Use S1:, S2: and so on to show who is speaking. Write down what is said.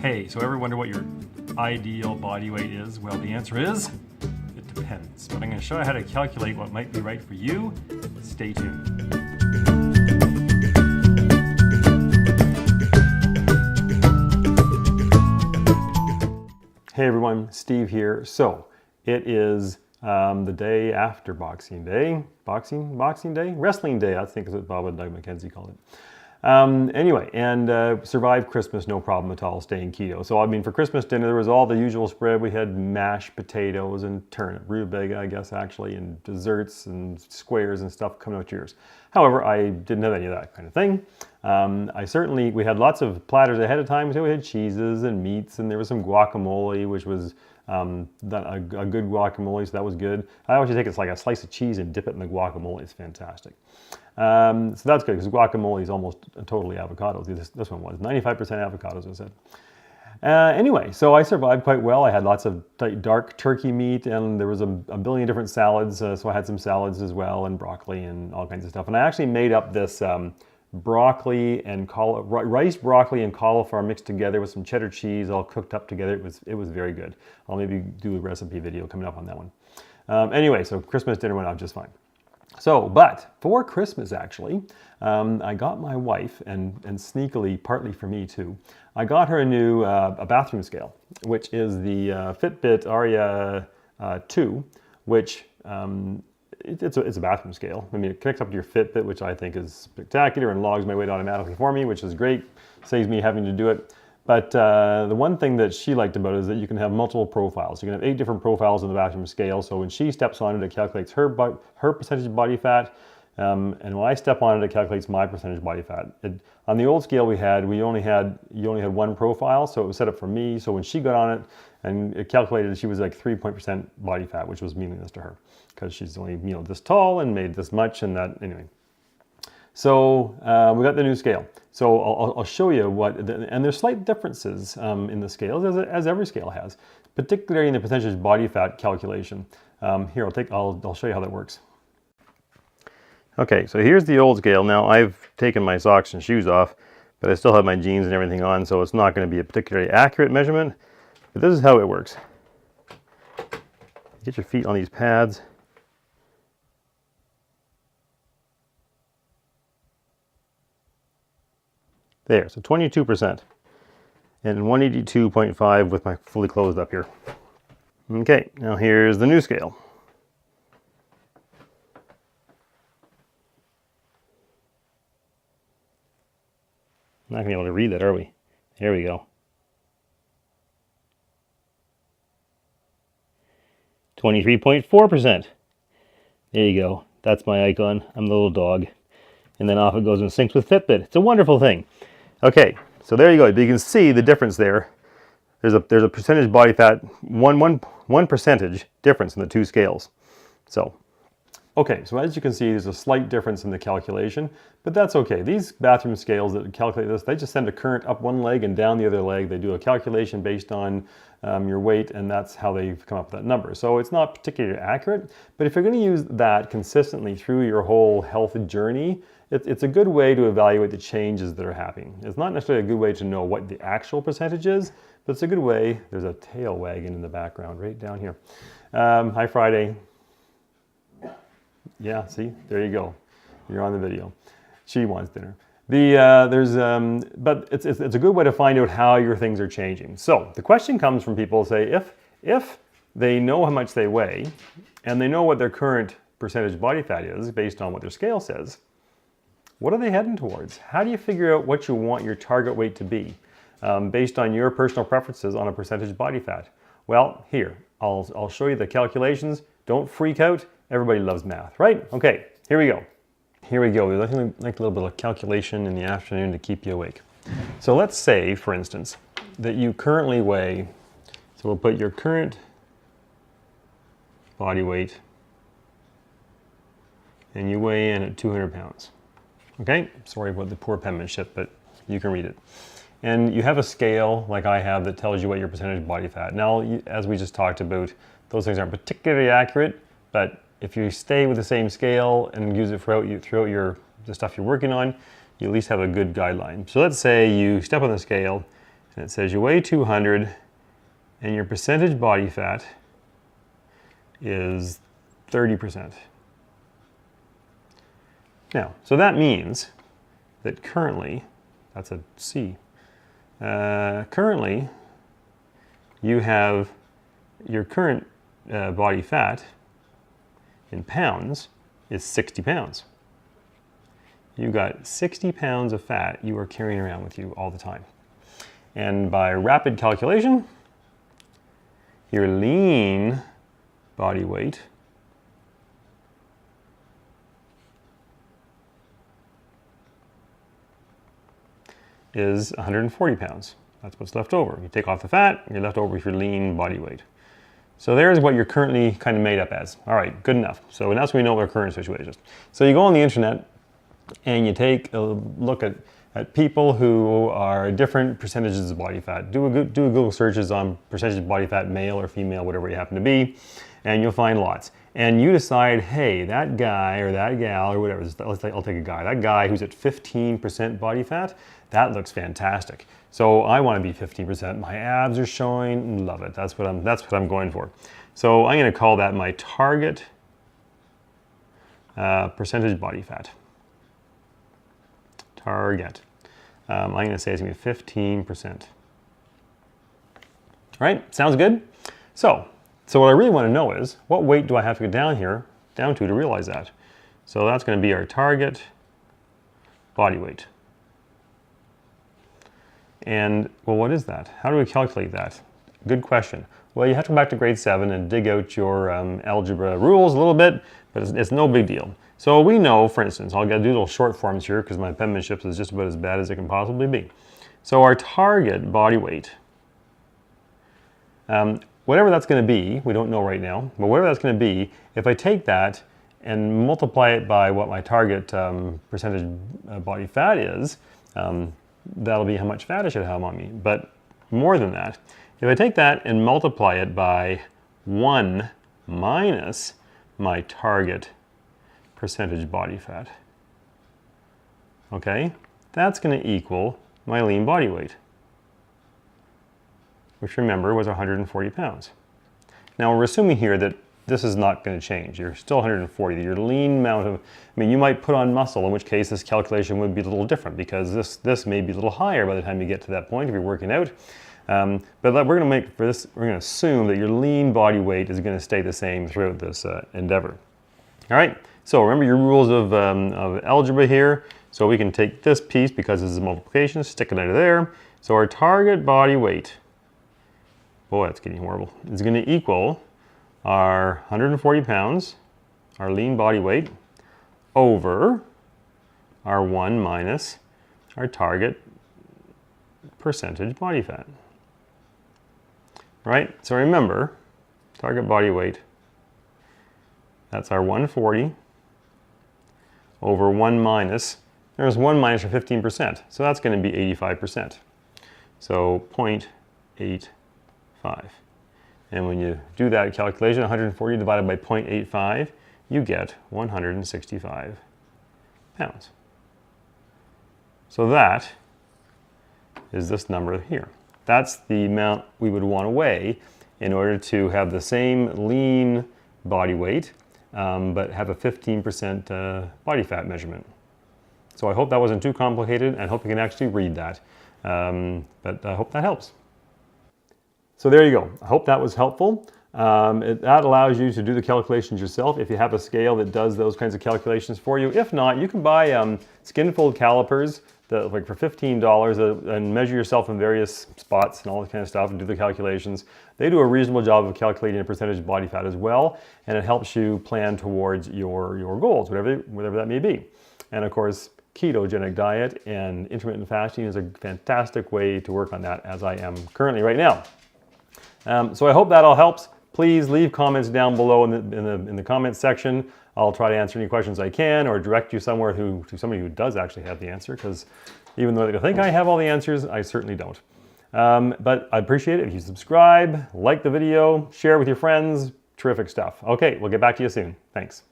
S1: Hey, so ever wonder what your ideal body weight is? Well, the answer is, it depends. But I'm going to show you how to calculate what might be right for you. Stay tuned. Hey everyone, Steve here. So, it is the day after Boxing Day. Boxing Day? Wrestling Day, I think is what Bob and Doug McKenzie called it. Anyway, and survived Christmas no problem at all, staying keto. So I mean, for Christmas dinner, there was all the usual spread. We had mashed potatoes and turnip, rutabaga, I guess, actually, and desserts and squares and stuff coming out yours. However, I didn't have any of that kind of thing. We had lots of platters ahead of time. So we had cheeses and meats, and there was some guacamole, which was a good guacamole, so that was good. I always take it like a slice of cheese and dip it in the guacamole. It's fantastic. So that's good because guacamole is almost totally avocados. This one was 95% avocados, I said. Anyway, so I survived quite well. I had lots of dark turkey meat, and there was a billion different salads. So I had some salads as well, and broccoli and all kinds of stuff. And I actually made up this broccoli and rice broccoli and cauliflower mixed together with some cheddar cheese, all cooked up together. It was very good. I'll maybe do a recipe video coming up on that one. Anyway, so Christmas dinner went out just fine. So, but for Christmas actually, I got my wife, and sneakily, partly for me too, I got her a new a bathroom scale, which is the Fitbit Aria 2, which it's a bathroom scale. I mean, it connects up to your Fitbit, which I think is spectacular, and logs my weight automatically for me, which is great. Saves me having to do it. But the one thing that she liked about it is that you can have multiple profiles. You can have 8 different profiles on the bathroom scale. So when she steps on it, it calculates her percentage of body fat. And when I step on it, it calculates my percentage body fat. On the old scale you only had one profile, so it was set up for me. So when she got on it, and it calculated, she was like 3% body fat, which was meaningless to her because she's only this tall and made this much, and that anyway. So we got the new scale. So I'll show you and there's slight differences in the scales, as every scale has, particularly in the percentage body fat calculation. Here, I'll show you how that works. Okay, so here's the old scale. Now I've taken my socks and shoes off, but I still have my jeans and everything on, so it's not going to be a particularly accurate measurement. But this is how it works. Get your feet on these pads. There, so 22%, and 182.5 with my fully closed up here. Okay, now here's the new scale. I'm not going to be able to read that, are we? There we go. 23.4%. There you go. That's my icon. I'm the little dog. And then off it goes and syncs with Fitbit. It's a wonderful thing. Okay, so there you go. But you can see the difference there. There's a percentage body fat, one percentage difference in the two scales. So, okay, so as you can see, there's a slight difference in the calculation, but that's okay. These bathroom scales that calculate this, they just send a current up one leg and down the other leg. They do a calculation based on your weight, and that's how they've come up with that number. So it's not particularly accurate, but if you're going to use that consistently through your whole health journey, it's a good way to evaluate the changes that are happening. It's not necessarily a good way to know what the actual percentage is, but it's a good way. There's a tail wagging in the background right down here. Hi, Friday. Yeah, see, there you go. You're on the video. She wants dinner. But it's a good way to find out how your things are changing. So the question comes from people say, if they know how much they weigh and they know what their current percentage body fat is based on what their scale says, what are they heading towards? How do you figure out what you want your target weight to be based on your personal preferences on a percentage body fat? Well, here, I'll show you the calculations. Don't freak out. Everybody loves math, right? Okay, here we go. Here we go. We're looking like a little bit of calculation in the afternoon to keep you awake. So let's say, for instance, that you currently weigh, so we'll put your current body weight, and you weigh in at 200 pounds. Okay, sorry about the poor penmanship, but you can read it. And you have a scale like I have that tells you what your percentage body fat. Now, as we just talked about, those things aren't particularly accurate, but if you stay with the same scale and use it throughout the stuff you're working on, you at least have a good guideline. So let's say you step on the scale and it says you weigh 200 and your percentage body fat is 30%. Now, so that means that currently, that's a C, currently you have your current body fat in pounds is 60 pounds. You got 60 pounds of fat you are carrying around with you all the time. And by rapid calculation, your lean body weight is 140 pounds. That's what's left over. You take off the fat, you're left over with your lean body weight. So there's what you're currently kind of made up as. All right, good enough. So now we know what our current situation is. So you go on the internet and you take a look at people who are different percentages of body fat. Do a Google searches on percentage of body fat, male or female, whatever you happen to be, and you'll find lots. And you decide, hey, that guy or that gal or whatever, I'll take a guy. That guy who's at 15% body fat, that looks fantastic. So I want to be 15%. My abs are showing, love it. That's what I'm going for. So I'm going to call that my target percentage body fat. Target. I'm going to say it's going to be 15%. All right, sounds good? So what I really want to know is, what weight do I have to go down to realize that? So that's going to be our target body weight. And, well, what is that? How do we calculate that? Good question. Well, you have to go back to grade 7 and dig out your algebra rules a little bit, but it's no big deal. So we know, for instance, I'll do little short forms here because my penmanship is just about as bad as it can possibly be. So our target body weight, whatever that's going to be, we don't know right now, but whatever that's going to be, if I take that and multiply it by what my target percentage body fat is, that'll be how much fat I should have on me. But more than that, if I take that and multiply it by 1 minus my target percentage body fat, okay, that's going to equal my lean body weight, which remember was 140 pounds. Now we're assuming here that this is not going to change. You're still 140. Your lean amount of, I mean, you might put on muscle, in which case this calculation would be a little different because this may be a little higher by the time you get to that point if you're working out. But we're going to make, for this, we're going to assume that your lean body weight is going to stay the same throughout this endeavor. All right, so remember your rules of algebra here. So we can take this piece, because this is multiplication, stick it under there. So our target body weight, boy, that's getting horrible, is going to equal our 140 pounds, our lean body weight, over our 1 minus our target percentage body fat. Right? So remember, target body weight, that's our 140 over 1 minus, there's 1 minus our 15%, so that's going to be 85%. So 0.85. And when you do that calculation, 140 divided by 0.85, you get 165 pounds. So that is this number here. That's the amount we would want to weigh in order to have the same lean body weight, but have a 15% body fat measurement. So I hope that wasn't too complicated, and I hope you can actually read that. But I hope that helps. So there you go. I hope that was helpful. That allows you to do the calculations yourself if you have a scale that does those kinds of calculations for you. If not, you can buy Skinfold calipers that, like, for $15 and measure yourself in various spots and all that kind of stuff and do the calculations. They do a reasonable job of calculating a percentage of body fat as well, and it helps you plan towards your goals, whatever that may be. And of course, ketogenic diet and intermittent fasting is a fantastic way to work on that, as I am currently right now. So I hope that all helps. Please leave comments down below in the comments section. I'll try to answer any questions I can, or direct you somewhere to somebody who does actually have the answer, because even though they think I have all the answers, I certainly don't. But I appreciate it if you subscribe, like the video, share with your friends. Terrific stuff. Okay, we'll get back to you soon. Thanks.